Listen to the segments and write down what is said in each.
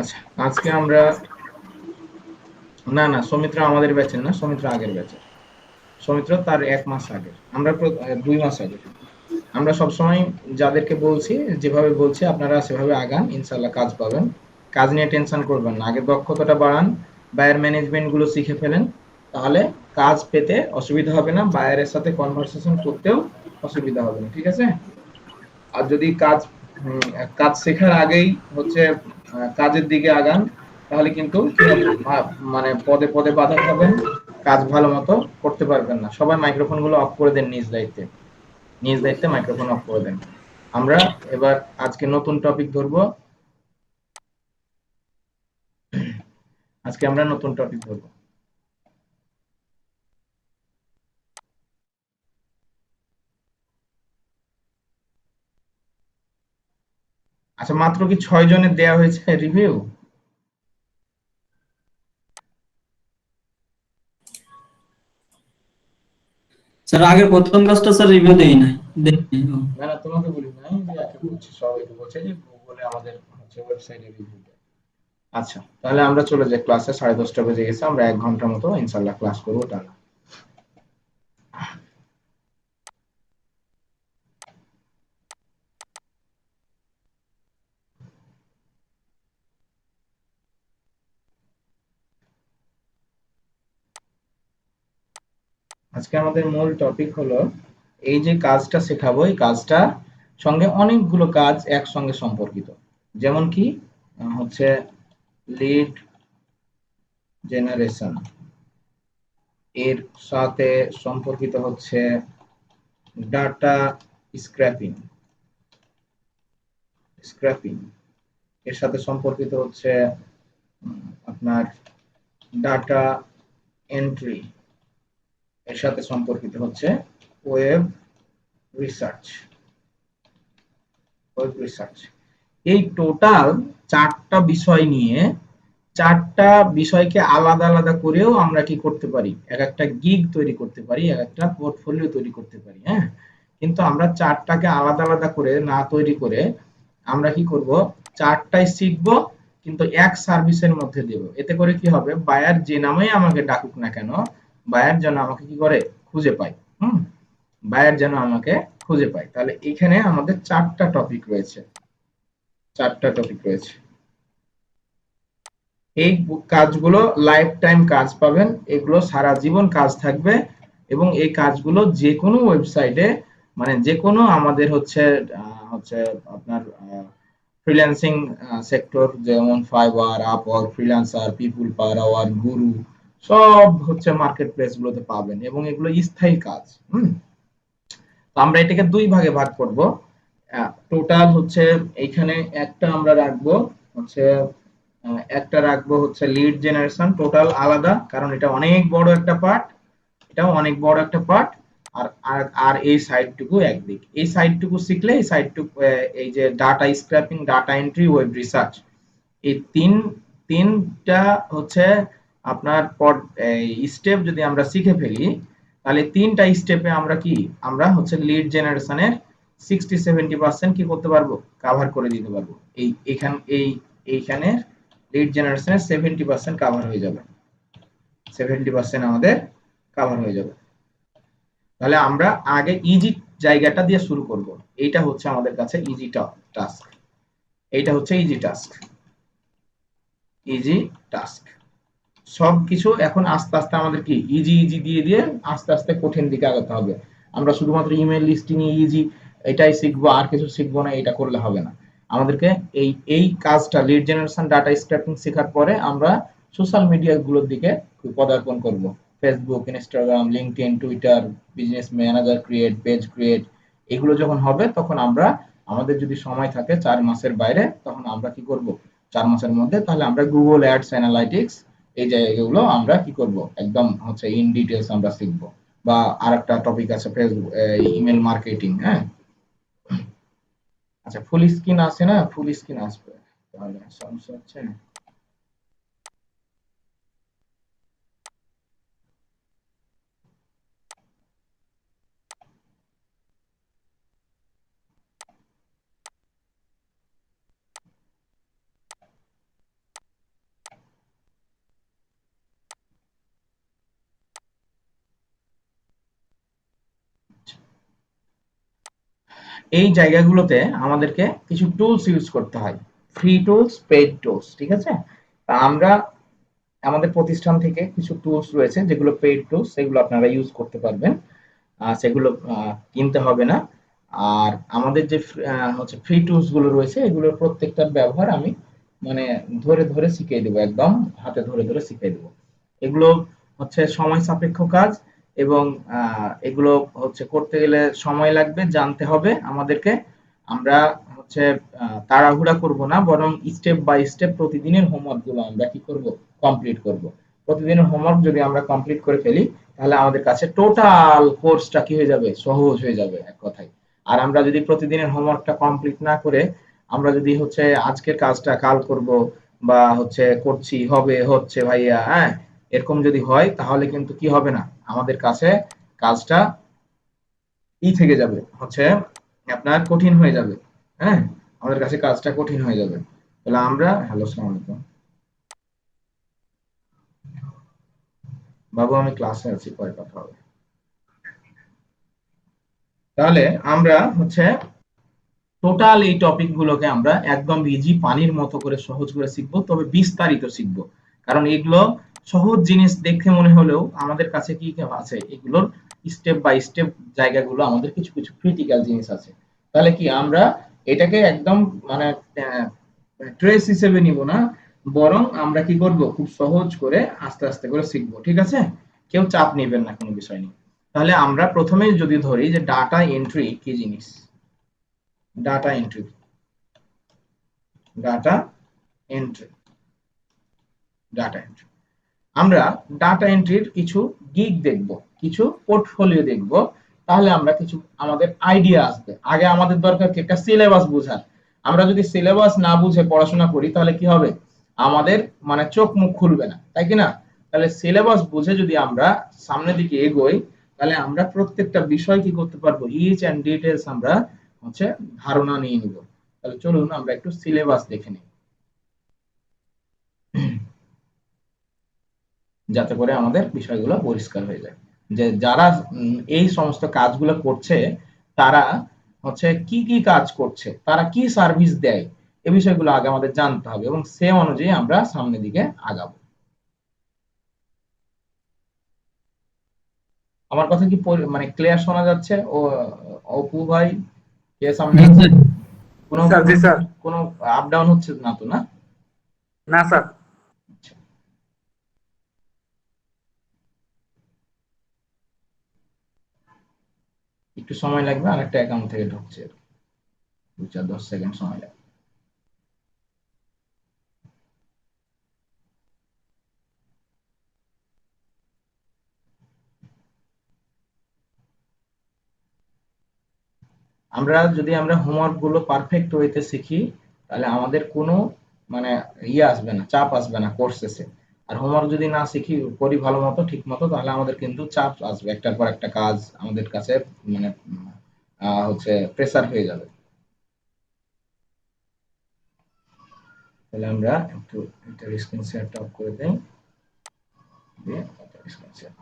আচ্ছা, আজকে আমরা না সৌমিত্র আমাদের ব্যাচের না, সৌমিত্র আগের ব্যাচের। সৌমিত্র তার ১ মাস আগের। আমরা ২ মাস আগের। আমরা সবসময় যাদেরকে বলছি, যেভাবে বলছি আপনারা সেভাবে আগান, ইনশাআল্লাহ কাজ পাবেন। কাজ নিয়ে টেনশন করবেন না। আগে দক্ষতাটা বাড়ান, বায়ার ম্যানেজমেন্ট গুলো শিখে ফেলেন। তাহলে কাজ পেতে অসুবিধা হবে না, বায়ারের সাথে কনভারসেশন করতেও অসুবিধা হবে না। ঠিক আছে? আর যদি কাজ শেখার আগেই হচ্ছে কাজের দিকে আগান, তাহলে কিন্তু কি হবে, মানে পদে পদে বাধা খাবেন, কাজ ভালো মতো করতে পারবেন না। সবাই মাইক্রোফোন গুলো অফ করে দেন, নিজ দায়িত্বে মাইক্রোফোন অফ করে দেন। আমরা এবার আজকে নতুন টপিক ধরবো। আজকে আমরা নতুন টপিক ধরবো। আচ্ছা, মাত্র কি ৬ জনের দেয়া হয়েছে রিভিউ? স্যার আগের প্রথম কাজটা স্যার রিভিউ দেই নাই। দেই নাই। ও। না না, তোমাকে বলি নাই, যে একে বলছি, সবাইকে বলছে যে গুগলে আমাদের হচ্ছে ওয়েবসাইটে রিভিউ দেয়। আচ্ছা, তাহলে আমরা চলে যাই ক্লাসে। 10:30 বেজে গেছে, আমরা ১ ঘন্টার মতো ইনশাল্লাহ ক্লাস করবো টানা। আজকে আমাদের মূল টপিক হলো, এই যে কাজটা শেখাবো, এই কাজটা সঙ্গে অনেকগুলো কাজ একসঙ্গে সম্পর্কিত। যেমন কি হচ্ছে লিড জেনারেশন, এর সাথে সম্পর্কিত হচ্ছে ডাটা স্ক্র্যাপিং স্ক্র্যাপিং এর সাথে সম্পর্কিত হচ্ছে আপনার ডাটা এন্ট্রি, এর সাথে সম্পর্কিত হচ্ছে ওয়েব রিসার্চ ওয়েব রিসার্চ। এই টোটাল ৪টা বিষয় নিয়ে, ৪টা বিষয়কে আলাদা আলাদা করেও আমরা কি করতে পারি, এক একটা গিগ তৈরি করতে পারি, এক একটা পোর্টফোলিও তৈরি করতে পারি। হ্যাঁ, কিন্তু আমরা ৪টাকে আলাদা আলাদা করে না তৈরি করে আমরা কি করব, ৪টাই শিখবো, কিন্তু এক সার্ভিসের মধ্যে দেব। এতে করে কি হবে, বায়ার যে নামেই আমাকে ডাকুক না কেন, বায়ার যেন আমাকে কি করে, খুঁজে পায়। হুম, বায়ার যেন আমাকে খুঁজে পায়। তাহলে এখানে আমাদের ৪টা টপিক রয়েছে। এই কাজগুলো লাইফ টাইম কাজ পাবেন, এগুলো সারা জীবন কাজ থাকবে। এবং এই কাজগুলো যে কোনো ওয়েবসাইটে, মানে যে কোনো আমাদের হচ্ছে আপনার ফ্রিল্যান্সিং সেক্টর, যেমন ফাইবার, আপওয়ার্ক, ফ্রিল্যান্সার, পিপুল পাওয়ার আওয়ার, গুরু, সব হচ্ছে মার্কেট প্লেস গুলোতে পাবেন, এবং এগুলো স্থায়ী কাজ। হুম, তো আমরা এটাকে ২ ভাগে ভাগ করব। টোটাল হচ্ছে এইখানে একটা আমরা রাখবো হচ্ছে একটা রাখবো হচ্ছে লিড জেনারেশন, টোটাল আলাদা, কারণ এটা অনেক বড় একটা পার্ট। এটাও অনেক বড় একটা পার্ট। আর আর আর এই সাইডটুকু একদিক, এই সাইডটুকু শিখলে এই সাইডটুকু, এই যে data scraping, data entry, web research, এই তিনটা হচ্ছে আপনার স্টেপ যদি আমরা শিখে ফেলি, তাহলে ৩টা স্টেপে আমরা কি, আমরা হচ্ছে লিড জেনারেশনের 60-70% কি করতে পারবো, কাভার করে দিতে পারবো। এইখানে লিড জেনারেশনের 70% কাভার হয়ে যাবে, 70% আমাদের কাভার হয়ে যাবে। তাহলে আমরা আগে ইজি জায়গাটা দিয়ে শুরু করব। এইটা হচ্ছে আমাদের কাছে ইজি টাস্ক, এইটা হচ্ছে ইজি টাস্ক। সবকিছু এখন আস্তে আস্তে আমাদের কি ইজি ইজি দিয়ে দিয়ে আস্তে আস্তে কঠিন দিকে আগাতে হবে। আমরা শুধুমাত্র ইমেল লিস্টিং এ ইজি এটাই শিখবো, আর কিছু শিখবো না, এটা করলে হবে না। আমাদেরকে এই এই কাজটা, লিড জেনারেশন, ডাটা স্ক্র্যাপিং শেখার পরে আমরা সোশ্যাল মিডিয়া গুলোর দিকে পদার্পণ করব। Facebook, Instagram, LinkedIn, Twitter, business manager create, page create, এগুলো যখন হবে তখন আমরা, আমাদের যদি সময় থাকে ৪ মাসের বাইরে, তখন আমরা কি করব, ৪ মাসের মধ্যে তাহলে আমরা গুগল অ্যাডস অ্যানালাইটিক্স, এই জায়গাগুলো আমরা কি করব, একদম হচ্ছে ইন ডিটেলস আমরা শিখব। বা আরেকটা টপিক আছে ফেসবুক, ইমেল মার্কেটিং। হ্যাঁ, আচ্ছা, ফুল স্ক্রিন আসে না, ফুল স্ক্রিন আসবে, তাহলে সমস্যা হচ্ছে। এই জায়গাগুলোতে আমাদেরকে কিছু টুলস ইউজ করতে হয়, ফ্রি টুলস, পেইড টুলস, ঠিক আছে? তা আমরা আমাদের প্রতিষ্ঠান থেকে কিছু টুলস রয়েছে যেগুলো পেইড টুলস, সেগুলো আপনারা ইউজ করতে পারবেন, সেগুলো কিনতে হবে না। আর আমাদের যে হচ্ছে ফ্রি টুলস গুলো রয়েছে এগুলোর প্রত্যেকটার ব্যবহার আমি মানে ধরে ধরে শিখিয়ে দেবো, একদম হাতে ধরে ধরে শিখিয়ে দেবো। এগুলো হচ্ছে সময় সাপেক্ষ কাজ, এবং এগুলো হচ্ছে করতে গেলে সময় লাগবে, জানতে হবে আমাদেরকে। আমরা হচ্ছে তাড়াহুড়া করব না, বরং স্টেপ বাই স্টেপ প্রতিদিনের হোমওয়ার্ক গুলো আমরা কি করব, কমপ্লিট করব। প্রতিদিনের হোমওয়ার্ক যদি আমরা কমপ্লিট করে ফেলি তাহলে আমাদের কাছে টোটাল কোর্সটা কি হয়ে যাবে, সহজ হয়ে যাবে এক কথায়। আর আমরা যদি প্রতিদিনের হোমওয়ার্কটা কমপ্লিট না করে আমরা যদি হচ্ছে আজকের কাজটা কাল করব, বা হচ্ছে করছি হবে হচ্ছে ভাইয়া, হ্যাঁ, এরকম যদি হয় তাহলে কিন্তু কি হবে না, আমাদের কাছে কাজটা থেকে যাবে হচ্ছে আপনার কঠিন হয়ে যাবে। হ্যাঁ, আমাদের কাছে কাজটা কঠিন হয়ে যাবে। তাহলে আমরা, হ্যালো, আসসালামু আলাইকুম বাবু, আমি ক্লাসে আছি, পরে কথা হবে। তাহলে আমরা হচ্ছে টোটাল এই টপিক গুলোকে আমরা একদম ইজি পানির মতো করে সহজ করে শিখবো, তবে বিস্তারিত শিখবো। কারণ এগুলো সহজ জিনিস দেখে মনে হলেও আমাদের কাছে কি আছে, এগুলোর স্টেপ বাই স্টেপ জায়গাগুলো আমাদের কিছু কিছু ক্রিটিক্যাল জিনিস আছে। তাহলে কি আমরা এটাকে একদম মানে ট্রেস হিসেবে নিব না, বরং আমরা কি করব, খুব সহজ করে আস্তে আস্তে করে শিখবো, ঠিক আছে? কেউ চাপ নেবেন না কোনো বিষয় নিয়ে। তাহলে আমরা প্রথমেই যদি ধরি যে ডাটা এন্ট্রি কি জিনিস, data entry, data entry, data entry. আমরা ডাটা এন্ট্রির কিছু গিগ দেখব, কিছু পোর্টফোলিও দেখব, তাহলে আমরা কিছু আমাদের আইডিয়া আসবে। আগে আমাদের দরকার কি, একটা সিলেবাস বোঝার। আমরা যদি সিলেবাস না বুঝে পড়াশোনা করি তাহলে কি হবে, আমাদের মানে চোখ মুখ খুলবে না, তাই কি না? তাহলে সিলেবাস বুঝে যদি আমরা সামনের দিকে এগোই তাহলে আমরা প্রত্যেকটা বিষয় কি করতে পারবো, ইচ এন্ড ডিটেলস আমরা হচ্ছে ধারণা নিয়ে নিব। তাহলে চলুন আমরা একটু সিলেবাস দেখে নিই, যাতে করে আমাদের বিষয়গুলো পরিষ্কার হয়ে যায়, যে যারা এই সমস্ত কাজগুলো করছে তারা হচ্ছে কি কি কাজ করছে, তারা কি সার্ভিস দেয়, এই বিষয়গুলো আগে আমাদের জানতে হবে, এবং সে অনুযায়ী আমরা সামনের দিকে আগাবো। আমার কথা কি মানে ক্লিয়ার শোনা যাচ্ছে? ও অপু ভাই, কে সামনে জি আছে? স্যার। কোনো স্যার, জি স্যার। কোনো আপ ডাউন হচ্ছে না তো, না? না স্যার। আচ্ছা, একটু সময় লাগবে, আরেকটা অ্যাকাউন্ট থেকে ঢুকছে, 2-4-10 সেকেন্ড সময় লাগবে। আমরা হোমওয়ার্ক গুলো পারফেক্ট ওয়েতে শিখি তাহলে আমাদের কোনো মানে আসবে না, চাপ আসবে না কোর্স শেষে। আর হোমওয়ার্ক যদি না শিখি, করি ভালো মতো ঠিক মতো, তাহলে আমাদের কিন্তু চাপ আসবে, একটার পর একটা কাজ আমাদের কাছে মানে হচ্ছে প্রেসার হয়ে যাবে। তাহলে আমরা একটু এটা স্ক্রিন শেয়ারটা অফ করে দেই, দিয়ে স্ক্রিন শেয়ার।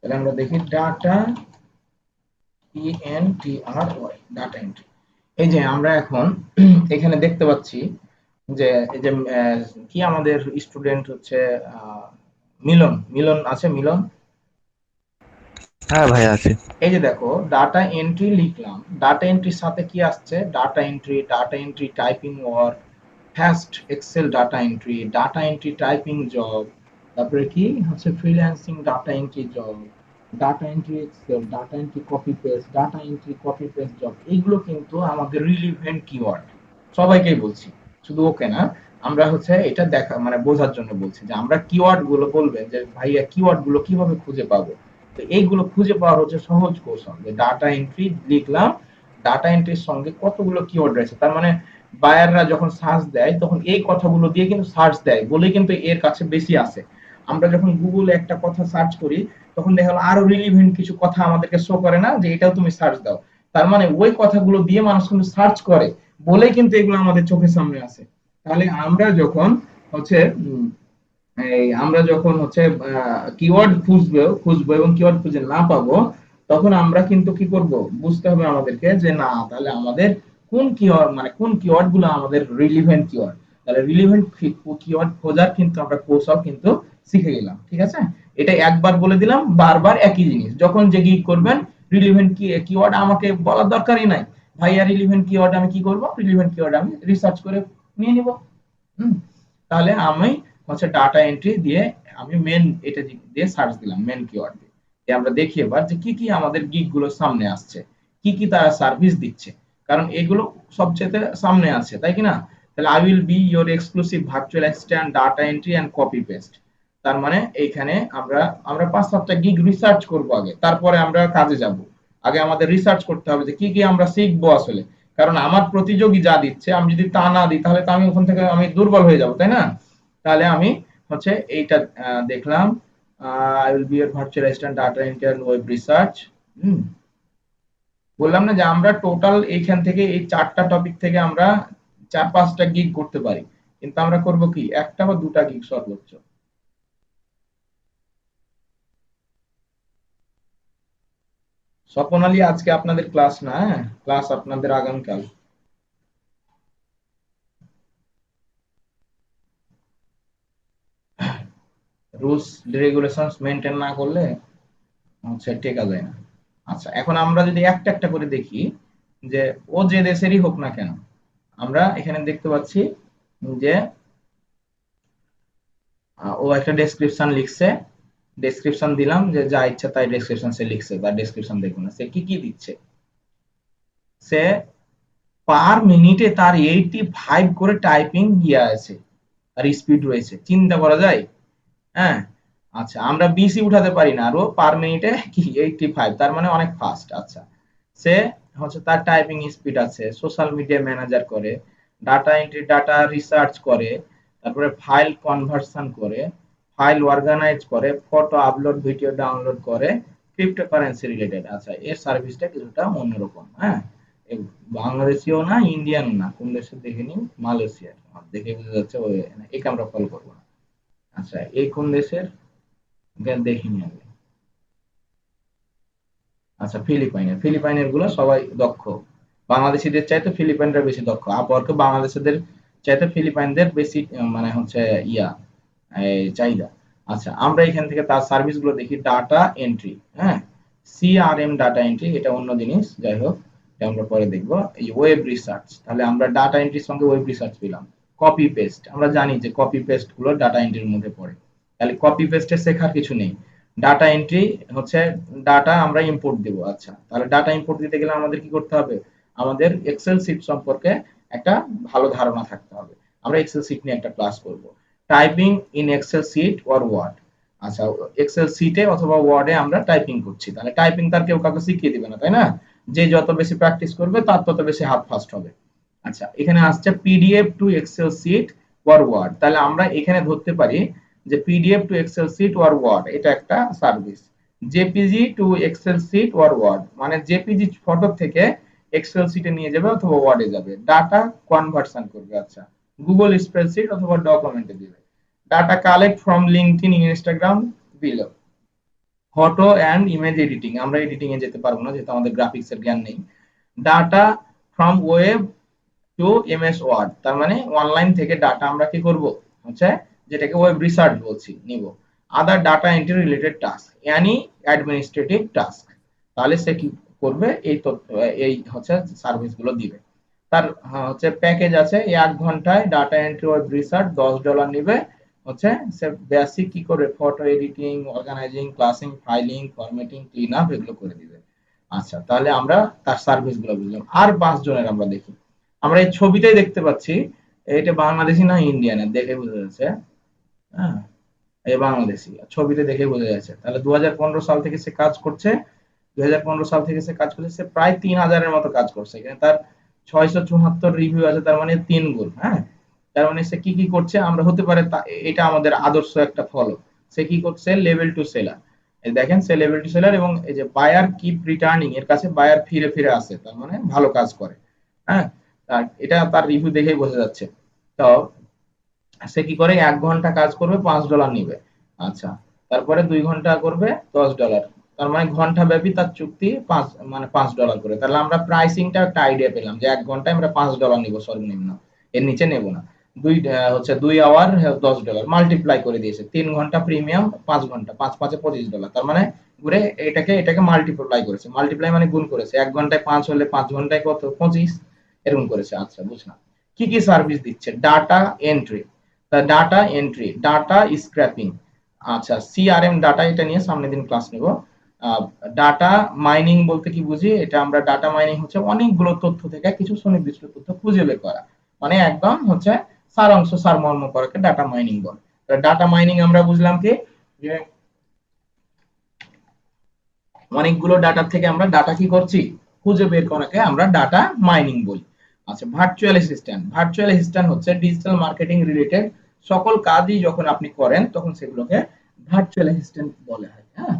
তাহলে আমরা দেখি ডাটা, ENTRY, ডাটা এন্ট্রি। এই যে আমরা এখন এখানে দেখতে পাচ্ছি যে এই যে কি আমাদের স্টুডেন্ট হচ্ছে মিলন, মিলন আছে, মিলন। হ্যাঁ ভাই আছে। এই যে দেখো ডাটা এন্ট্রি লিখলাম, ডাটা এন্ট্রির সাথে কি আসছে, data entry typing work, fast Excel data entry, data entry typing job, তারপরে কি হচ্ছে freelancing data entry job, data entry Excel, data entry copy paste, data entry copy paste job. এইগুলো কিন্তু আমাদের রিলিভেন্ট কিওয়ার্ড, সবাইকেই বলছি, শুধু ওকে না, আমরা হচ্ছে এটা দেখা মানে বোঝার জন্য বলছি যে আমরা কিওয়ার্ড গুলো বলবেন যে ভাইয়া কিওয়ার্ড গুলো কিভাবে খুঁজে পাবো। তো এইগুলো খুঁজে পাওয়ার হচ্ছে সহজ কৌশল যে ডাটা এন্ট্রি লিখলাম, ডাটা এন্ট্রির সঙ্গে কতগুলো কিওয়ার্ড রয়েছে, তার মানে বায়াররা যখন সার্চ দেয় তখন এই কথাগুলো দিয়ে কিন্তু সার্চ দেয় বলেই কিন্তু এর কাছে বেশি আসে। আমরা যখন গুগলে একটা কথা সার্চ করি তখন দেখা গেলো আরো রিলিভেন্ট কিছু কথা আমাদেরকে শো করে না যে এটাও তুমি সার্চ দাও। তার মানে ওই কথাগুলো দিয়ে মানুষ কিন্তু সার্চ করে বলেই কিন্তু এগুলো আমাদের চোখের সামনে আসে। তাহলে আমরা যখন হচ্ছে আমরা যখন হচ্ছে কিওয়ার্ড খুঁজবো এবং কিওয়ার্ড খুঁজে না পাবো, তখন আমরা কিন্তু কি করব, বুঝতে হবে আমাদেরকে যে না তাহলে আমাদের কোন কিওয়ার্ড মানে কোন কিওয়ার্ড গুলো আমাদের রিলিভেন্ট কিওয়ার্ড। তাহলে রিলিভেন্ট কিওয়ার্ড খোঁজার কিন্তু আমরা কৌশল কিন্তু শিখে গেলাম। ঠিক আছে, এটা একবার বলে দিলাম, বারবার একই জিনিস যখন যে গিগ করবেন রিলিভেন্ট কিওয়ার্ড আমাকে বলার দরকারই নাই। ভাইয়া রিলিভেন্ট কিওয়ার্ড আমি কি করব, রিলিভেন্ট কিওয়ার্ড আমি রিসার্চ করে নিয়ে নিব। হুম, তাহলে আমি হচ্ছে ডাটা এন্ট্রি দিয়ে আমি মেন এটা দিয়ে সার্চ দিলাম, মেন কিওয়ার্ড দিয়ে। আমরা দেখি এবার যে কি কি আমাদের গিগ গুলো সামনে আসছে, কি কি তারা সার্ভিস দিচ্ছে, কারণ এগুলো সবচেয়ে সামনে আছে, তাই কি না? তাহলে I will be your exclusive virtual assistant data entry and copy paste. তার মানে এইখানে আমরা আমরা 5-7টা গিগ রিসার্চ করব আগে, তারপরে আমরা কাজে যাব। আগে আমাদের রিসার্চ করতে হবে যে কি কি আমরা শিখবো আসলে, কারণ আমার প্রতিযোগী যা দিচ্ছে আমি যদি তা না দিই তাহলে তো আমি ওখান থেকে আমি দুর্বল হয়ে যাব, তাই না? তাহলে আমি হচ্ছে এইটা দেখলাম, I will be your virtual assistant data entry and web research. হুম, বললাম না যে আমরা টোটাল এইখান থেকে এই 4টা টপিক থেকে আমরা 4-5টা গিগ করতে পারি, কিন্তু আমরা করব কি একটা বা দুটা গিগ সর্বোচ্চ। স্বপন আলী আজকে আপনাদের ক্লাস না, হ্যাঁ ক্লাস আপনাদের আগামীকাল। রুলস রেগুলেশনস মেনটেন না করলে হচ্ছে টেকা যায় না। আচ্ছা, এখন আমরা যদি একটা একটা করে দেখি যে ও যে দেশেরই হোক না কেন, আমরা এখানে দেখতে পাচ্ছি যে ও একটা ডেসক্রিপশন লিখছে, ডেসক্রিপশন দিলাম যে যা ইচ্ছা তাই ডেসক্রিপশন সে লিখছে, তার ডেসক্রিপশন দেখুন না সে কি কি দিচ্ছে। সে পার মিনিটে তার 85 করে টাইপিং ইয়ে আছে, তার স্পিড রয়েছে, চিন্তা করা যায়। হ্যাঁ, আচ্ছা আমরা বিসি উঠাতে পারি না, আরো পার মিনিটে কি 85, তার মানে অনেক ফাস্ট। আচ্ছা, সে হচ্ছে তার টাইপিং স্পিড আছে, সোশ্যাল মিডিয়া ম্যানেজার করে, ডাটা এন্ট্রি ডাটা রিসার্চ করে, তারপরে ফাইল কনভার্সন করে, ফাইল অর্গানাইজ করে, ফটো আপলোড ভিডিও ডাউনলোড করে, ক্রিপ্টোকারেন্সি রিলেটেড। আচ্ছা, এর সার্ভিসটা কিছুটা অন্যরকম। হ্যাঁ, বাংলাদেশিও না, ইন্ডিয়ান না, কোন দেশের দেখে নিন, মালয়েশিয়ার। দেখে বোঝা যাচ্ছে ওই একে আমরা ফলো করবো না। আচ্ছা, এই কোন দেশের দেখিনি আমি। আচ্ছা, ফিলিপাইনের, ফিলিপাইনের গুলো সবাই দক্ষ, বাংলাদেশিদের চাইতে ফিলিপাইনরা বেশি দক্ষ। আপওয়ার্কে বাংলাদেশিদের চাইতে ফিলিপাইনদের বেশি মানে হচ্ছে ইয়া এই চাহিদা। আচ্ছা, আমরা এখান থেকে তার সার্ভিস গুলো দেখি। ডাটা এন্ট্রি, হ্যাঁ, সিআরএম ডাটা এন্ট্রি এটা অন্য জিনিস, যাই হোক এটা আমরা পরে দেখবো। এই ওয়েব রিসার্চ, তাহলে আমরা ডাটা এন্ট্রির সঙ্গে ওয়েব রিসার্চ পেলাম। কপি পেস্ট, আমরা জানি যে কপি পেস্ট গুলো ডাটা এন্ট্রির মধ্যে পড়ে, তাহলে কপি পেস্টে শেখার কিছু নেই। ডাটা এন্ট্রি হচ্ছে ডাটা আমরা ইম্পোর্ট দেব। আচ্ছা, তাহলে ডাটা ইম্পোর্ট দিতে গেলে আমাদের কি করতে হবে, আমাদের এক্সেল শিট সম্পর্কে একটা ভালো ধারণা থাকতে হবে। আমরা এক্সেল শিট নিয়ে একটা ক্লাস করব। Typing in Excel sheet or Word. আচ্ছা, এক্সেল শিটে অথবা ওয়ার্ডে আমরা টাইপিং করছি, তাহলে টাইপিং তার কেউ কাউকে শিখিয়ে দিবে না, তাই না? যে যত বেশি প্র্যাকটিস করবে তার তত বেশি হাত ফাস্ট হবে। আচ্ছা, এখানে আসছে PDF to Excel sheet or Word, তাহলে আমরা এখানে ধরতে পারি যে PDF to Excel sheet or Word এটা একটা service. JPG to Excel sheet or Word মানে জেপিজি ফটো থেকে এক্সেল শিটে নিয়ে যাবে অথবা ওয়ার্ডে যাবে, ডাটা কনভার্সন করবে। আচ্ছা, গুগল স্প্রেডশিট অথবা ডকুমেন্টে দিবে। Data collect from LinkedIn Instagram below. Photo and image editing, আমরা এডিটিং এ যেতে পারবো না যেহেতু আমাদের গ্রাফিক্স এর জ্ঞান নেই। Data from web to MS Word, তার মানে অনলাইন থেকে ডাটা আমরা কি করব হচ্ছে যেটাকে ওয়েব রিসার্চ বলছি নিব। Other data entry related task any administrative task, তাহলে সে কি করবে, এই তথ্য এই হচ্ছে সার্ভিস গুলো দিবে। তার হচ্ছে প্যাকেজ আছে, 1 ঘন্টায় ডাটা এন্ট্রি ওয়েব রিসার্চ $10 নিবে। হচ্ছে সে বেসিক কি করে photo editing, organizing, classing, filing, formatting, clean up এগুলো করে দিবে। আচ্ছা, তাহলে আমরা তার সার্ভিস গুলো বুঝলাম। আর 5 জনের আমরা দেখি, আমরা এই ছবিটাই দেখতে পাচ্ছি এটা বাংলাদেশি না ইন্ডিয়ান দেখে বোঝা যাচ্ছে। হ্যাঁ, এই বাংলাদেশি ছবিতে দেখে বোঝা যাচ্ছে। তাহলে 2015 সাল থেকে সে কাজ করছে। 2015 সাল থেকে সে কাজ করছে, সে প্রায় 3000-এর মতো কাজ করছে। এখানে তার 674 রিভিউ আছে, তার মানে 3 গুণ। হ্যাঁ, তার মানে সে কি কি করছে আমরা হতে পারে এটা আমাদের আদর্শ একটা ফলো। সে কি করছে, লেভেল টু সেলার। এই দেখেন সে লেভেল টু সেলার, এবং এই যে বায়ার কিপ রিটার্নিং, এর কাছে বায়ার ফিরে ফিরে আসে, তার মানে ভালো কাজ করে। হ্যাঁ, এটা তার রিভিউ দেখেই বোঝা যাচ্ছে। তো সে কি করে, 1 ঘন্টা কাজ করবে $5 নিবে। আচ্ছা, তারপরে 2 ঘন্টা করবে $10। তার মানে ঘন্টা ব্যাপী তার চুক্তি মানে $5 করে। তাহলে আমরা প্রাইসিংটা একটা আইডিয়া পেলাম যে 1 ঘন্টায় আমরা $5 নিব সর্বনিম্ন, এর নিচে নেব না। 2 আওয়ার $10 মাল্টিপ্লাই করে দিয়েছে। 3 ঘন্টা প্রিমিয়াম, 5 ঘন্টা, 5 × 5 = $25। তার মানে ঘুরে এটাকে মাল্টিপ্লাই করেছে। মাল্টিপ্লাই মানে গুণ করেছে। 1 ঘন্টায় 5 হলে 5 ঘন্টায় কত, 25, এরকম করেছে। আচ্ছা, বুঝলাম। কি কি সার্ভিস দিচ্ছে, data entry, data entry, data scraping. আচ্ছা, সিআরএম ডাটা, এটা নিয়ে সামনের দিন ক্লাস নেব। ডাটা মাইনিং বলতে কি বুঝি, এটা আমরা ডাটা মাইনিং হচ্ছে অনেকগুলো তথ্য থেকে কিছু সুনির্দিষ্ট তথ্য খুঁজে বের করা, মানে একদম হচ্ছে সারাংশ সারমর্ম করাকে ডাটা মাইনিং বলে। ডাটা মাইনিং আমরা বুঝলাম কি, যে অনেকগুলো ডাটা থেকে আমরা ডাটা কি করছি, খুঁজে বের করাকে আমরা ডাটা মাইনিং বলি। আচ্ছা, ভার্চুয়াল অ্যাসিস্ট্যান্ট, ভার্চুয়াল অ্যাসিস্ট্যান্ট হচ্ছে ডিজিটাল মার্কেটিং রিলেটেড সকল কাজই যখন আপনি করেন তখন সেগুলোকে ভার্চুয়াল অ্যাসিস্ট্যান্ট বলা হয়। হ্যাঁ,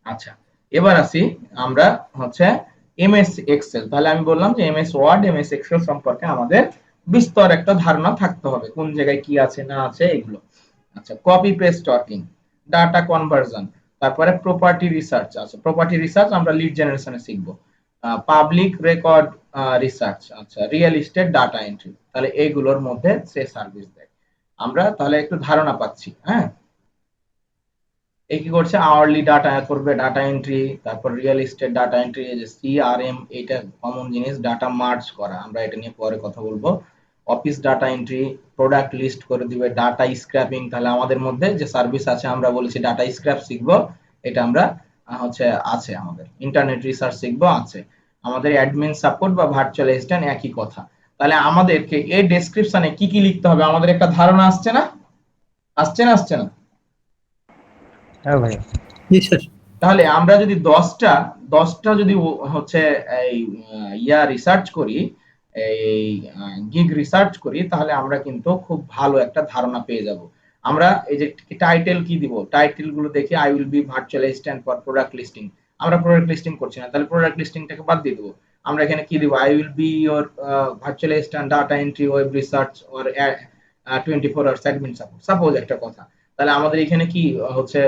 আচ্ছা, এবার আসি আমরা হচ্ছে এমএস এক্সেল। তাহলে আমি বললাম যে এমএস ওয়ার্ড, এমএস এক্সেল সম্পর্কে আমাদের বিস্তর একটা ধারণা থাকতে হবে, কোন জায়গায় কি আছে না আছে এগুলো। আচ্ছা, copy paste talking, data conversion, তারপরে প্রপার্টি রিসার্চ আছে। প্রপার্টি রিসার্চ আমরা লিড জেনারেশনে শিখবো। পাবলিক রেকর্ড রিসার্চ, আচ্ছা, রিয়েল এস্টেট ডাটা এন্ট্রি। তাহলে এইগুলোর মধ্যে সে সার্ভিস দেয়। আমরা তাহলে একটু ধারণা পাচ্ছি। হ্যাঁ, এই কি করছে, আওয়ারলি ডাটা করবে, ডাটা এন্ট্রি, তারপর রিয়েল এস্টেট ডাটা এন্ট্রি, এই যে সিআরএম, এটা কমন জিনিস, ডাটা মার্জ করা, আমরা এটা নিয়ে পরে কথা বলবো। Office data entry, product list করে দিবে, ডাটা স্ক্র্যাপিং। তাহলে আমাদের মধ্যে যে সার্ভিস আছে, আমরা বলেছি ডাটা স্ক্র্যাপ শিখবো, এটা আমরা হচ্ছে আছে আমাদের। ইন্টারনেট রিসার্চ শিখবো, আছে আমাদের। অ্যাডমিন সাপোর্ট বা ভার্চুয়াল অ্যাসিস্ট্যান্ট, একই কথা। তাহলে আমাদেরকে এই ডেসক্রিপশনে কি কি লিখতে হবে, আমাদের একটা ধারণা আসছে না, আসছে না, আসছে না? হ্যাঁ ভাই। জি স্যার। তাহলে আমরা যদি 10টা যদি হচ্ছে এই ইয়া রিসার্চ করি, এই গিগ রিসার্চ করি, তাহলে আমরা কিন্তু খুব ভালো একটা ধারণা পেয়ে যাব। আমরা এই যে টাইটেল কি দিব, টাইটেল গুলো দেখি, I will B virtual assistant for product listing. আমরা প্রোডাক্ট লিস্টিং করছি না, তাহলে প্রোডাক্ট লিস্টিংটাকে বাদ দিয়ে দেবো। আমরা এখানে কি দিব, I will be your virtual assistant data entry web research or 24 hours admin support, suppose একটা কথা। তাহলে আমাদের এখানে কি হচ্ছে,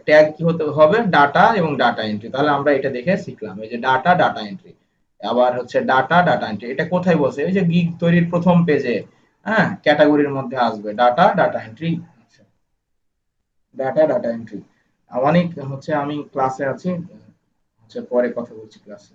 ট্যাগ কি হতে হবে, ডাটা এবং ডাটা এন্ট্রি। তাহলে আমরা এটা দেখে শিখলাম, এই যে ডাটা, ডাটা এন্ট্রি। আবার হচ্ছে ডাটা, ডাটা এন্ট্রি, এটা কোথায় বসে, এই যে গিগ তৈরির প্রথম পেজে। হ্যাঁ, ক্যাটাগরির মধ্যে আসবে data, data entry. Data, data entry অনেক হচ্ছে, আমি ক্লাসে আছি, হচ্ছে পরে কথা বলছি ক্লাসে।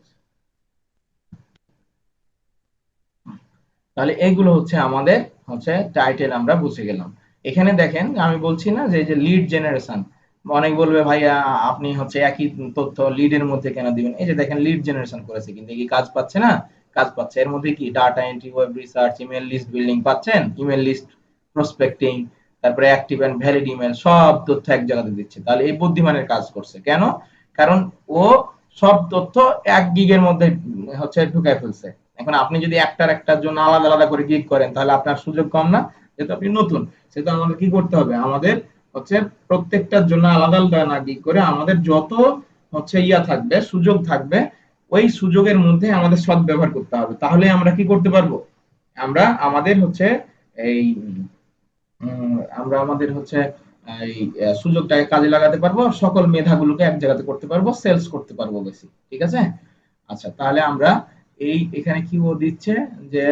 তাহলে এইগুলো হচ্ছে আমাদের হচ্ছে টাইটেল, আমরা বুঝে গেলাম। এখানে দেখেন আমি বলছি না যে লিড জেনারেশন, অনেক বলবে ভাইয়া আপনি হচ্ছে একই তথ্য লিডের মধ্যে কেন দিবেন, এই যে দেখেন লিড জেনারেশন করেছে কিন্তু কি কাজ পাচ্ছে না, কাজ পাচ্ছে। এর মধ্যে কি data entry, web research, email list building পাচ্ছেন, ইমেল লিস্ট প্রসপেক্টিং, তারপরে অ্যাক্টিভ এন্ড ভ্যালিড ইমেল, সব তথ্য এক জায়গাতে দিচ্ছে। তাহলে এই বুদ্ধিমানের কাজ করছে কেন, কারণ ও সব তথ্য 1 গিগের মধ্যে হচ্ছে ঢুকায় ফেলছে। এখন আপনি যদি একটার জন্য আলাদা আলাদা করে গিগ করেন, তাহলে আপনার সুযোগ কম না, যেহেতু আপনি নতুন। সেটা আমাদের কি করতে হবে, আমাদের হচ্ছে প্রত্যেকটার জন্য আলাদা আলাদা না গিগ করে, আমাদের যত হচ্ছে ইয়া থাকবে, সুযোগ থাকবে, ওই সুযোগের মধ্যে আমাদের সৎ ব্যবহার করতে হবে। তাহলে আমরা কি করতে পারবো, আমরা আমাদের হচ্ছে এই আমরা আমাদের হচ্ছে এই সুযোগটাকে কাজে লাগাতে পারবো, সকল মেধাগুলোকে এক জায়গাতে করতে পারবো, সেলস করতে পারবো বেশি। ঠিক আছে? আচ্ছা, তাহলে আমরা এখানে কি ও দিচ্ছে যে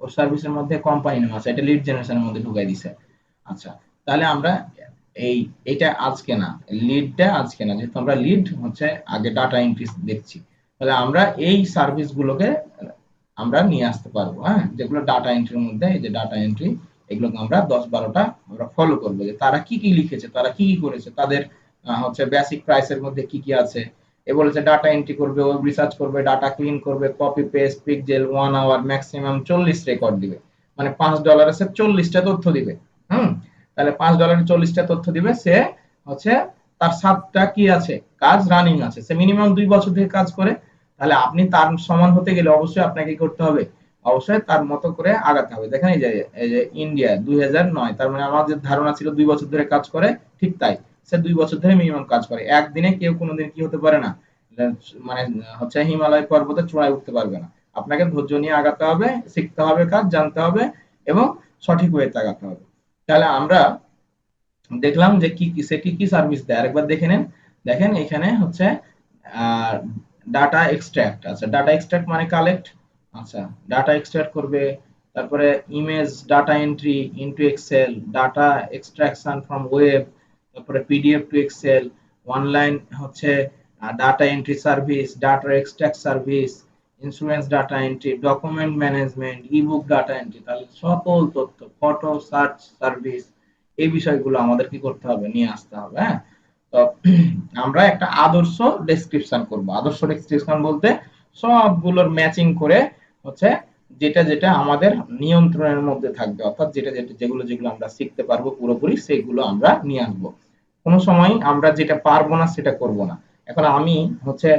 ও সার্ভিসের মধ্যে কোম্পানি নাম আছে, এটা লিড জেনারেশনের মধ্যে ঢুকাই দিছে। আচ্ছা, তাহলে আমরা এটা আজকে না, লিডটা আজকে না, যেহেতু আমরা লিড হচ্ছে আগে ডাটা এন্ট্রি দেখছি, তাহলে আমরা এই সার্ভিস গুলোকে আমরা নিয়ে আসতে পারবো। হ্যাঁ, যেগুলো ডাটা এন্ট্রির মধ্যে, এই যে ডাটা এন্ট্রি, এগুলোকে আমরা 10-12টা আমরা ফলো করবো, যে তারা কি কি লিখেছে, তারা কি কি করেছে, তাদের হচ্ছে বেসিক প্রাইসের মধ্যে কি কি আছে, এ বলেছে ডাটা এন্ট্রি করবে, ওয়েব রিসার্চ করবে, ডাটা ক্লিন করবে, copy paste, pixel 1 hour, maximum 40 record দিবে। মানে $5 আছে 40টা তথ্য দিবে। হুম, তাহলে $5 40টা তথ্য দিবে। সে হচ্ছে তার 7টা কি আছে, কাজ রানিং আছে। সে মিনিমাম 2 বছর থেকে কাজ করে। তাহলে আপনি তার সমান হতে গেলে অবশ্যই আপনাকে কি করতে হবে, অবশ্যই তার মতো করে আগাতে হবে। দেখেন এই যে ইন্ডিয়া 2009, তার মানে আমাদের ধারণা ছিল 2 বছর ধরে কাজ করে, ঠিক তাই। সে 2 বছর ধরে মিনিমাম কাজ করে। একদিনে কেউ কোনোদিন কি হতে পারে না, মানে হচ্ছে হিমালয় পর্বতের চূড়ায় উঠতে পারবে না। আপনাকে ধৈর্য নিয়ে আগাতে হবে, শিখতে হবে, কাজ জানতে হবে এবং সঠিক ওয়েতে আগাতে হবে। তাহলে আমরা দেখলাম যে কি কি সে কি কি সার্ভিস দেয়, আরেকবার দেখে নেন। দেখেন এখানে হচ্ছে ডাটা এক্সট্রাক্ট। আচ্ছা, ডাটা এক্সট্রাক্ট মানে কালেক্ট। আচ্ছা, ডাটা এক্সট্রাক্ট করবে। তারপরে image data entry into Excel, data extraction from web, তারপরে পিডিএফ টু এক্সেল, অনলাইন হচ্ছে data entry service, data extract service, insurance data entry, document management, ebook data entry. তাহলে সকল তথ্য, photo search service, এই বিষয়গুলো আমাদের কি করতে হবে, নিয়ে আসতে হবে। হ্যাঁ, তো আমরা একটা আদর্শ ডেসক্রিপশন করব। আদর্শ ডেসক্রিপশন বলতে সবগুলোর ম্যাচিং করে হচ্ছে যেটা যেটা আমাদের নিয়ন্ত্রণের মধ্যে থাকবে, অর্থাৎ যেটা যেটা যেগুলো যেগুলো আমরা শিখতে পারবো পুরোপুরি, সেগুলো আমরা নিয়ে আসবো। কোনো সময় আমরা যেটা পারবো না সেটা করব না। এখন আমি হচ্ছে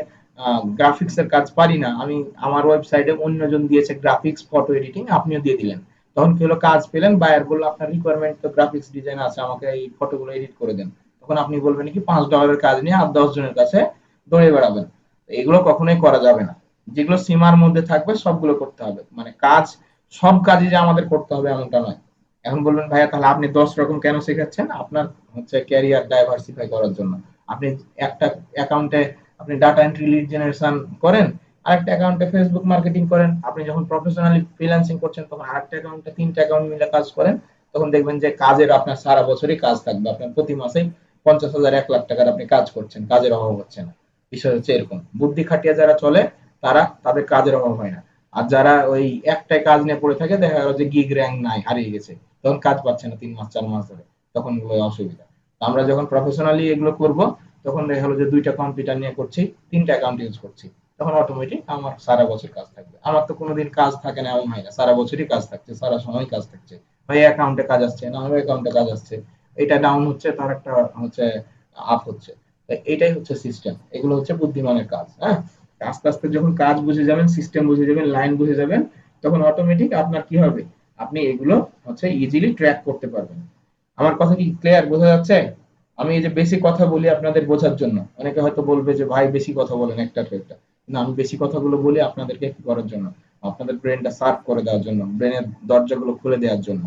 গ্রাফিক্স এর কাজ পারি না, আমি আমার ওয়েবসাইটে অন্যজন দিয়েছে গ্রাফিক্স, ফটো এডিটিং, আপনিও দিয়ে দিলেন। তখন কি হলো, কাজ পেলেন, বায়ার বললো আপনার রিকোয়ারমেন্ট তো গ্রাফিক্স ডিজাইন আছে, আমাকে এই ফটোগুলো এডিট করে দেন। তখন আপনি বলবেন কি $5 কাজ নিয়ে আর 10 জনের কাছে দৌড়ে বেড়াবেন। এগুলো কখনোই করা যাবে না। যেগুলো সীমার মধ্যে থাকবে সবগুলো করতে হবে। মানে কাজ, সব কাজই যে আমাদের করতে হবে এমনটা নয়। এখন বলবেন ভাইয়া তাহলে আপনি 10 রকম কেন শেখাচ্ছেন? আপনার হচ্ছে ক্যারিয়ার ডাইভার্সিফাই করার জন্য। আপনি একটা অ্যাকাউন্টে আপনি ডাটা এন্ট্রি লিড জেনারেশন করেন, আরেকটা অ্যাকাউন্টে ফেসবুক মার্কেটিং করেন। আপনি যখন প্রফেশনালি ফ্রিল্যান্সিং করছেন তখন আরেকটা অ্যাকাউন্টে 3টা অ্যাকাউন্ট মিলে কাজ করেন। তখন দেখবেন যে কাজের আপনার সারা বছরই কাজ থাকবে। আপনার প্রতি মাসেই 50,000 1 লাখ টাকার আপনি কাজ করছেন, কাজের অভাব হচ্ছে না। বিষয় হচ্ছে এরকম, বুদ্ধি খাটিয়ে যারা চলে তারা, তাদের কাজের অভাব হয় না। আর যারা ওই একটাই কাজ নিয়ে পড়ে থাকে, দেখা গেল যে গিগ র্যাঙ্ক নাই, হারিয়ে গেছে, তখন কাজ পাচ্ছে না 3 মাস 4 মাস ধরে, তখন এগুলো অসুবিধা। আমরা যখন প্রফেশনালি এগুলো করব, তখন দেখা গেলো যে 2টা কম্পিউটার নিয়ে করছি, 3টা অ্যাকাউন্ট ইউজ করছি, তখন অটোমেটিক আমার সারা বছর কাজ থাকবে। আমার তো কোনোদিন কাজ থাকে না এমন হয় না, সারা বছরই কাজ থাকছে, সারা সময় কাজ থাকছে। হয় অ্যাকাউন্টে কাজ আসছে, না হয় অ্যাকাউন্টে কাজ আসছে, এটা ডাউন হচ্ছে তার একটা হচ্ছে আপ হচ্ছে। এটাই হচ্ছে সিস্টেম, এগুলো হচ্ছে বুদ্ধিমানের কাজ। হ্যাঁ, আস্তে আস্তে যখন কাজ বুঝে যাবেন, সিস্টেম বুঝে যাবেন, লাইন বুঝে যাবেন, তখন অটোমেটিক আপনার কি হবে, আপনি এগুলো হচ্ছে ইজিলি ট্র্যাক করতে পারবেন। আমার কথা কি ক্লিয়ার, বোঝা যাচ্ছে? আমি এই যে বেশি কথা বলি আপনাদের বোঝার জন্য। অনেকে হয়তো বলবে যে ভাই বেশি কথা বলেন একটা তো একটা, না, আমি বেশি কথাগুলো বলি আপনাদেরকে কি করার জন্য, আপনাদের ব্রেনটা শার্প করে দেওয়ার জন্য, ব্রেনের দরজাগুলো খুলে দেওয়ার জন্য।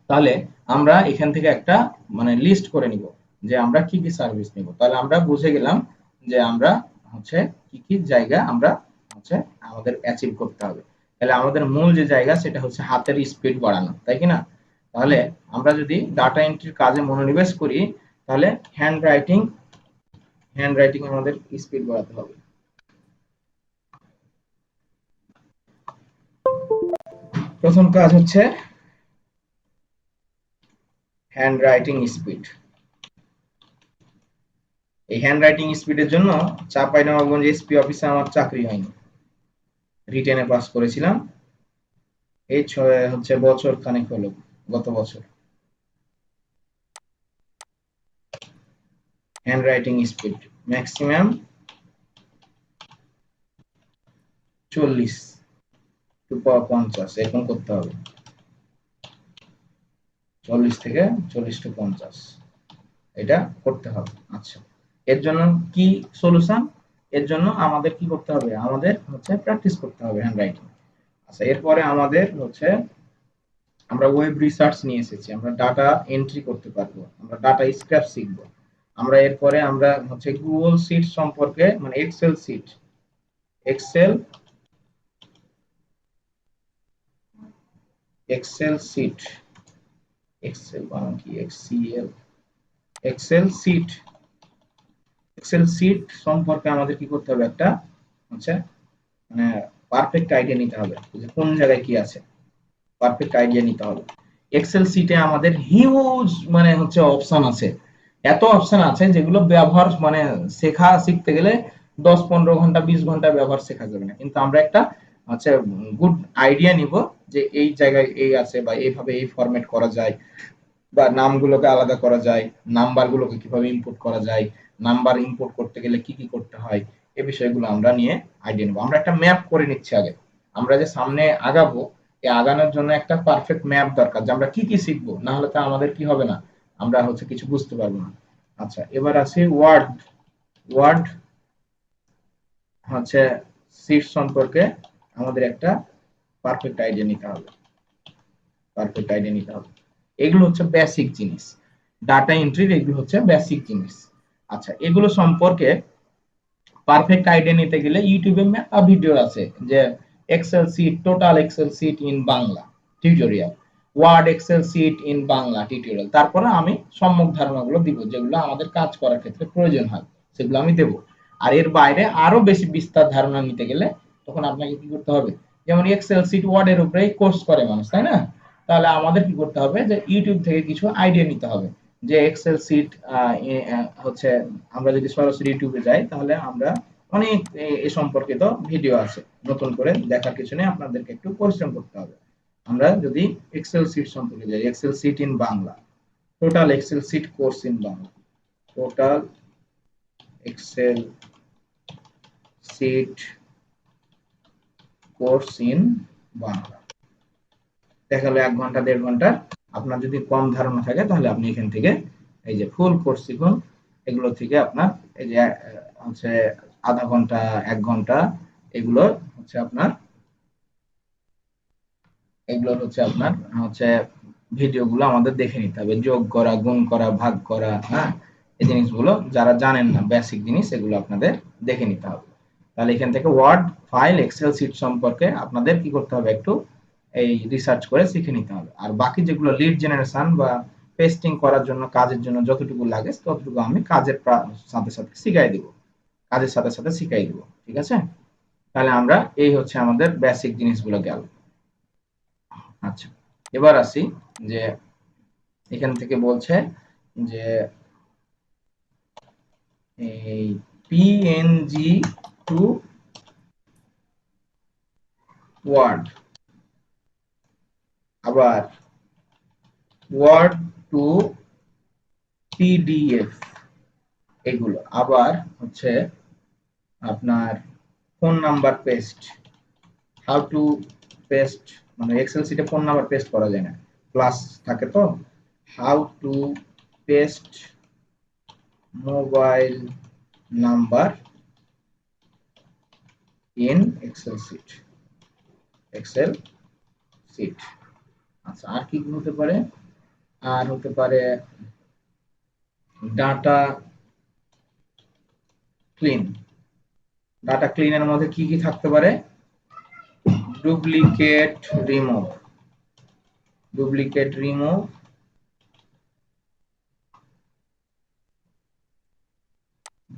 তাহলে আমরা এখান থেকে একটা মানে লিস্ট করে নিব যে আমরা কি কি সার্ভিস নিব। তাহলে আমরা বুঝে গেলাম যে আমরা হচ্ছে কি কি জায়গা আমরা হচ্ছে আমাদের অ্যাচিভ করতে হবে। তাহলে আমাদের মূল যে জায়গা সেটা হচ্ছে হাতের স্পিড বাড়ানো, তাই কি না? তাহলে আমরা যদি ডাটা এন্ট্রির কাজে মনোনিবেশ করি, তাহলে হ্যান্ড রাইটিং আমাদের স্পিড বাড়াতে হবে। প্রথম কাজ হচ্ছে হ্যান্ড রাইটিং স্পিড। এই হ্যান্ড রাইটিং স্পিডের জন্য চাঁপাইনবাবগঞ্জ এসপি অফিসে আমার চাকরি হয়নি, রিটেনে পাস করেছিলাম। এই হচ্ছে বছর খানেক হলো, গত বছর। Handwriting speed maximum 40 to 50 এরকম করতে হবে। 40 থেকে 40 টু 50 এটা করতে হবে। আচ্ছা, এর জন্য কি সলিউশন? এর জন্য আমাদের কি করতে হবে, আমাদের হচ্ছে প্র্যাকটিস করতে হবে হ্যান্ড রাইটিং। আচ্ছা, এরপরে আমাদের হচ্ছে আমরা ওয়েব রিসার্চ নিয়ে এসেছি, আমরা ডাটা এন্ট্রি করতে পারবো, আমরা ডাটা স্ক্র্যাপ শিখবো। আমরা এরপরে আমরা হচ্ছে গুগল শিট সম্পর্কে, মানে Excel sheet, Excel Excel sheet, Excel বানান কি, এক্সিএল, এক্সেল শিট, এক্সেল শিট সম্পর্কে আমাদের কি করতে হবে, একটা হচ্ছে মানে পারফেক্ট আইডিয়া নিতে হবে যে কোন জায়গায় কি আছে, পারফেক্ট আইডিয়া নিতে হবে। এক্সেল শিটে আমাদের হিউজ মানে হচ্ছে অপশন আছে, এত অপশন আছে যেগুলো ব্যবহার মানে শিখতে গেলে 10-15 ঘন্টা 20 ঘন্টা ব্যবহার শেখা যাবে না, কিন্তু আমরা একটা হচ্ছে গুড আইডিয়া নিব যে এই জায়গায় এই আছে বা এইভাবে এই ফরম্যাট করা যায়, বা নামগুলোকে আলাদা করা যায়, নাম্বারগুলোকে কিভাবে ইনপুট করা যায়, নাম্বার ইনপুট করতে গেলে কি কি করতে হয়, এই বিষয়গুলো আমরা নিয়ে আইডিয়া নেব। আমরা একটা ম্যাপ করে নিচ্ছি আগে, আমরা যে সামনে আগাবো এই আগানোর জন্য একটা পারফেক্ট ম্যাপ দরকার, যে আমরা কি কি শিখবো, না হলে তো আমাদের কি হবে না, আমরা হচ্ছে কিছু বুঝতে পারবো না। আচ্ছা, এবার আসি ওয়ার্ড। ওয়ার্ড হচ্ছে সিট সম্পর্কে আমাদের একটা পারফেক্ট আইডিয়া নিতে হবে। পারফেক্ট আইডিয়া নিতে হবে, এগুলো হচ্ছে বেসিক জিনিস, ডাটা এন্ট্রির এগুলো হচ্ছে বেসিক জিনিস। আচ্ছা, এগুলো সম্পর্কে পারফেক্ট আইডিয়া নিতে গেলে ইউটিউবে মেলা ভিডিও আছে, যে Excel sheet, total Excel sheet in Bangla tutorial, Word Excel sheet in Bangla tutorial. তারপরে আমি সম্মুখ ধারণাগুলো দিব, যেগুলো আমাদের কাজ করার ক্ষেত্রে প্রয়োজন হয় সেগুলো আমি দেব। আর এর বাইরে আরো বেশি বিস্তার ধারণা নিতে গেলে তখন আপনাকে কি করতে হবে, যেমন এক্সেল সিট ওয়ার্ডের উপরে কোর্স করে মানুষ, তাই না? তাহলে আমাদের কি করতে হবে, যে ইউটিউব থেকে কিছু আইডিয়া নিতে হবে, যে এক্সেল সিট হচ্ছে, আমরা যদি সরাসরি ইউটিউবে যাই তাহলে আমরা অনেক এ সম্পর্কিত ভিডিও আছে, নতুন করে দেখার কিছু নেই, আপনাদেরকে একটু পরিশ্রম করতে হবে। আমরা যদি এক্সেল সিট সম্পর্কে যাই, Excel sheet in Bangla, total Excel sheet course in Bangla, total Excel sheet course in Bangla, দেখা গেল 1 ঘন্টা 1.5 ঘন্টা। আপনার যদি কম ধারণা থাকে তাহলে আপনি এখান থেকে এই যে ফুল কোর্স শিখুন, এগুলো থেকে আপনার এই যে হচ্ছে আধা ঘন্টা 1 ঘন্টা, এগুলো হচ্ছে আপনার এগুলো হচ্ছে আপনার হচ্ছে ভিডিওগুলো আমাদের দেখে নিতে হবে, যোগ করা, গুণ করা, ভাগ করা, হ্যাঁ, এই জিনিসগুলো যারা জানেন না বেসিক জিনিস, এগুলো আপনাদের দেখে নিতে হবে। তাহলে এখান থেকে ওয়ার্ড ফাইল এক্সেল শিট সম্পর্কে আপনাদের কি করতে হবে, একটু এই রিসার্চ করে শিখে নিতে হবে। আর বাকি যেগুলো লিড জেনারেশন বা পেস্টিং করার জন্য, কাজের জন্য যতটুকু লাগে ততটুকু আমি কাজের সাথে সাথে শিখাই দিব, কাজের সাথে সাথে শিখাই দিব। ঠিক আছে, তাহলে আমরা এই হচ্ছে আমাদের বেসিক জিনিসগুলো গেল। আচ্ছা, এবার আসি যে এখান থেকে বলছে যে এই পিএনজি টু ওয়ার্ড, আবার ওয়ার্ড টু পিডিএফ, এগুলো আবার হচ্ছে আপনার phone number paste, how to paste, মানে এক্সেল শিটে ফোন নাম্বার পেস্ট করা যায় না, প্লাস থাকে তো, how to paste mobile number in Excel sheet, Excel sheet. আচ্ছা, আর কি হতে পারে, আর হতে পারে ডাটা ক্লিন। ডাটা ক্লিনের মধ্যে কি কি থাকতে পারে, duplicate remove, duplicate remove,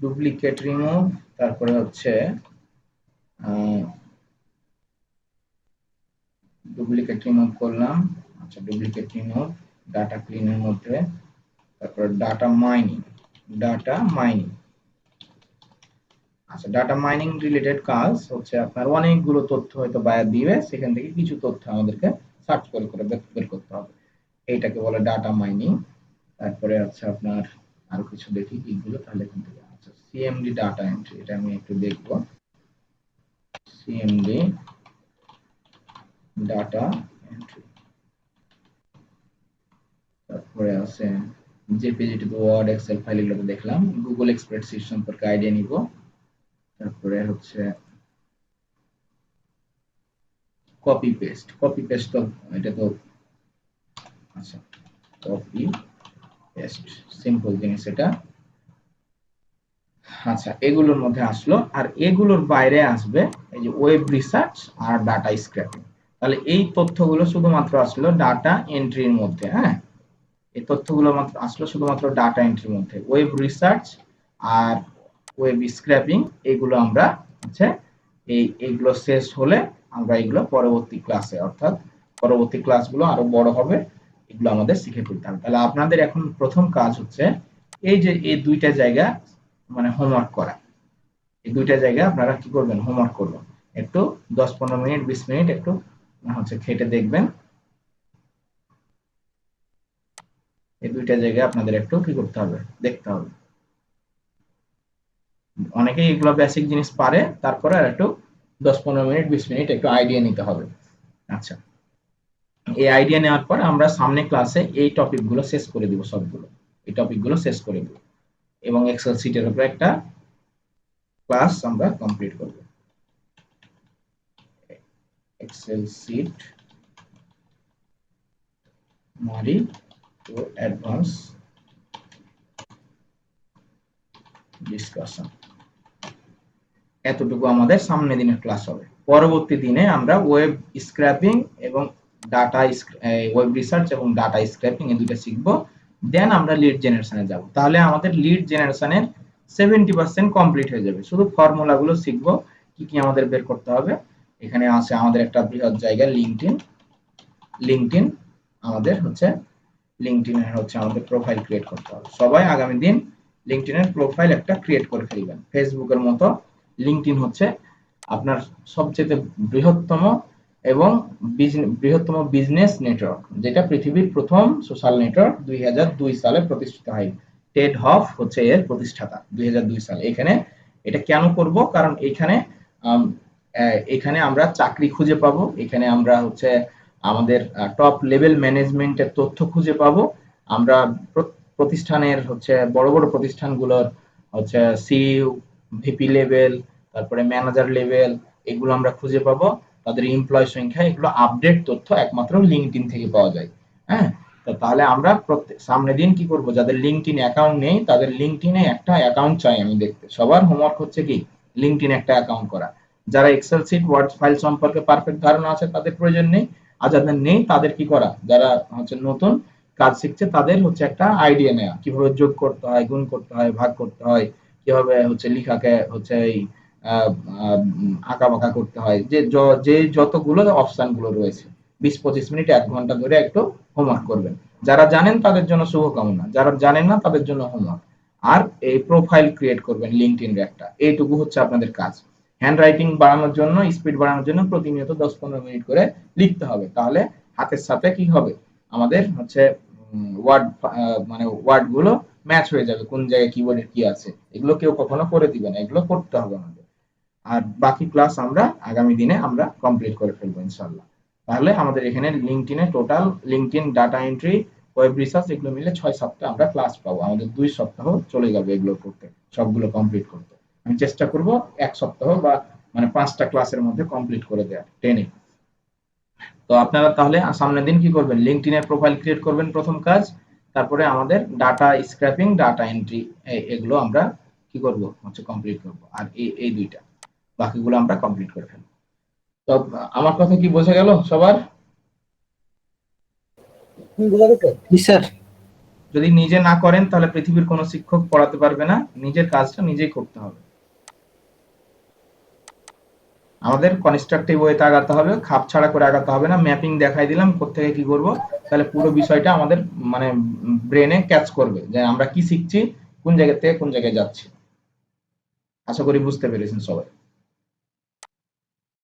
duplicate remove, তারপরে হচ্ছে ডুপ্লিকেট রিমুভ করলাম। আচ্ছা, ডুপ্লিকেট রিমুভ ডাটা ক্লিনের মধ্যে, তারপর ডাটা মাইনিং, ডাটা মাইনিং। আচ্ছা, ডাটা মাইনিং রিলেটেড কাজ হচ্ছে আপনার অনেকগুলো তথ্য হয়তো বাইরে দিবে, সেখান থেকে কিছু তথ্য আমাদেরকে সার্চ করে করে বের করতে হবে, এইটাকে বলে ডাটা মাইনিং। তারপরে আছে আপনার আরো কিছু দেখি কিগুলো, তাহলে এখান থেকে আচ্ছা সিএমডি ডাটা এন্ট্রি, এটা আমি একটু দেখব, সিএমডি ডাটা এন্ট্রি। তারপরে আছে JPG to Word Excel file, এগুলো তো দেখলাম। গুগল স্প্রেডশিট সম্পর্কে আইডিয়া নিব। তারপরে হচ্ছে কপি পেস্ট, কপি পেস্ট তো এটা তো আচ্ছা, কপি পেস্ট সিম্পল জিনিস এটা। আচ্ছা, এগুলোর মধ্যে আসলো, আর এগুলোর বাইরে আসবে এই যে ওয়েব রিসার্চ আর ডাটা স্ক্র্যাপিং। তাহলে এই তথ্যগুলো শুধুমাত্র আসলো ডাটা এন্ট্রির মধ্যে, হ্যাঁ, এই তথ্যগুলো মাত্র আসলো শুধুমাত্র ডাটা এন্ট্রির মধ্যে। ওয়েব রিসার্চ আর ওয়েব স্ক্র্যাপিং এগুলো আমরা হচ্ছে এইগুলো শেষ হলে আমরা এগুলো পরবর্তী ক্লাসে, অর্থাৎ পরবর্তী ক্লাসগুলো আরো বড় হবে, এগুলো আমাদের শিখে ফেলতে হবে। তাহলে আপনাদের এখন প্রথম কাজ হচ্ছে এই যে এই দুইটা জায়গা মানে হোমওয়ার্ক করা, এই দুইটা জায়গা আপনারা কি করবেন, হোমওয়ার্ক করবেন। একটু 10-15 মিনিট 20 মিনিট একটু হচ্ছে খেটে দেখবেন। এই দুইটা জায়গা আপনাদের একটু কি করতে হবে, দেখতে হবে। অনেকেই এগুলো বেসিক জিনিস পারে, তারপরে আর একটু 10-15 মিনিট 20 মিনিট একটু আইডিয়া নিতে হবে। আচ্ছা, এই আইডিয়া নেওয়ার পর আমরা সামনে ক্লাসে এই টপিকগুলো শেষ করে দিব, সবগুলো এই টপিকগুলো শেষ করে দিব এবং এক্সেল শিটের উপরে একটা ক্লাস আমরা কমপ্লিট করব। এক্সেল শিট মারি টু অ্যাডভান্স ডিসকাশন, এতটুকু আমাদের সামনে দিনের ক্লাস হবে। পরবর্তী দিনে আমরা ওয়েব স্ক্র্যাপিং এবং ডাটা ওয়েব রিসার্চ এবং ডাটা স্ক্র্যাপিং এই দুটো শিখব। দেন আমরা লিড জেনারেশনে যাব। তাহলে আমাদের লিড জেনারেশনের 70% কমপ্লিট হয়ে যাবে। শুধু ফর্মুলাগুলো শিখব, কি কি আমাদের বের করতে হবে। এখানে আছে আমাদের একটা বৃহৎ জায়গা লিঙ্কডইন আমাদের হচ্ছে লিঙ্কডইনের হচ্ছে আমাদের প্রোফাইল ক্রিয়েট করতে হবে। সবাই আগামী দিন লিঙ্কডইনের প্রোফাইল একটা ক্রিয়েট করে ফেলবেন। ফেসবুকের মতো লিঙ্কডইন হচ্ছে আপনার সবচেয়ে বৃহত্তম এবং বৃহত্তম বিজনেস নেটওয়ার্ক, যেটা পৃথিবীর প্রথম সোশ্যাল নেটওয়ার্ক 2002 সালে প্রতিষ্ঠিত হয়। টেড হফ হচ্ছে এর প্রতিষ্ঠাতা 2002 সালে। এখানে এটা কেন করব, কারণ এখানে আমরা চাকরি খুঁজে পাবো, এখানে আমরা হচ্ছে আমাদের টপ লেভেল ম্যানেজমেন্টের তথ্য খুঁজে পাবো। আমরা প্রতিষ্ঠানের হচ্ছে বড় বড় প্রতিষ্ঠানগুলোর হচ্ছে সিইও, ভিপি লেভেল, তারপরে ম্যানেজার লেভেল, এগুলো আমরা খুঁজে পাবো। তাদের এমপ্লয় সংখ্যা, এগুলো আপডেট তথ্য একমাত্র লিঙ্কডইন থেকে পাওয়া যায়। হ্যাঁ, তাহলে আমরা সামনের দিন কি করব, যাদের লিঙ্কডইন অ্যাকাউন্ট নেই তাদের লিঙ্কডইনে একটা অ্যাকাউন্ট চাই আমি দেখতে। সবার হোমওয়ার্ক হচ্ছে কি, লিঙ্কডইন একটা অ্যাকাউন্ট করা। যারা এক্সেল শিট ওয়ার্ড ফাইল সম্পর্কে পারফেক্ট ধারণা আছে তাদের প্রয়োজন নেই, আর যাদের নেই তাদের কি করা, যারা হচ্ছে নতুন কাজ শিখছে তাদের হচ্ছে একটা আইডিয়া নেওয়া, কিভাবে যোগ করতে হয়, গুণ করতে হয়, ভাগ করতে হয়, কিভাবে হচ্ছে লেখাকে হচ্ছে এই আঁকা বাঁকা করতে হয়, যে যতগুলো অপশন গুলো রয়েছে 20-25 মিনিট 1 ঘন্টা ধরে একটু হোমওয়ার্ক করবেন। যারা জানেন তাদের জন্য শুভকামনা, যারা জানেন না তাদের জন্য হোমওয়ার্ক। আর এই প্রোফাইল ক্রিয়েট করবেন লিঙ্কডইন একটা, এইটুকু হচ্ছে আপনাদের কাজ। হ্যান্ড রাইটিং বাড়ানোর জন্য, স্পিড বাড়ানোর জন্য প্রতিনিয়ত 10-15 মিনিট করে লিখতে হবে। তাহলে হাতের সাথে কি হবে, আমাদের হচ্ছে ওয়ার্ড মানে ওয়ার্ড গুলো ম্যাচ হয়ে যাবে, কোন জায়গায় কিবোর্ডের কি আছে। এগুলো কেউ কখনো করে দিবে না, এগুলো করতে হবে আমাদের। আর বাকি ক্লাস আমরা আগামী দিনে আমরা কমপ্লিট করে ফেলবো ইনশাআল্লাহ। তাহলে আমাদের এখানে লিঙ্কডইনে total LinkedIn data entry web research এগুলো মিলে 6 সপ্তাহ আমরা ক্লাস পাবো। আমাদের 2 সপ্তাহ চলে যাবে এগুলো করতে, সবগুলো কমপ্লিট করতে। আমি চেষ্টা করব 1 সপ্তাহ বা মানে 5টা ক্লাসের মধ্যে কমপ্লিট করে দেওয়ার, টেনে। তো আপনারা তাহলে সামনের দিন কি করবেন, লিঙ্কডইনের প্রোফাইল ক্রিয়েট করবেন প্রথম কাজ। তারপরে আমাদের ডাটা স্ক্র্যাপিং, ডাটা এন্ট্রি এগুলো আমরা কি করব, হচ্ছে কমপ্লিট করব। আর এই দুইটা বাকিগুলো আমরা কমপ্লিট করে ফেলবো। তো আমার কথা কি বোঝা গেল সবার? জি স্যার। যদি নিজে না করেন তাহলে পৃথিবীর কোনো শিক্ষক পড়াতে পারবে না, নিজের কাজটা নিজেই করতে হবে। আমাদের কনস্ট্রাকটিভ ওয়েতে আগাতে হবে, খাপ ছাড়া করে আগাতে হবে না। ম্যাপিং দেখাই দিলাম কোত্থেকে কি করব, তাহলে পুরো বিষয়টা আমাদের মানে ব্রেনে ক্যাচ করবে যে আমরা কি শিখছি, কোন জায়গা থেকে কোন জায়গায় যাচ্ছি। আশা করি বুঝতে পেরেছেন সবাই।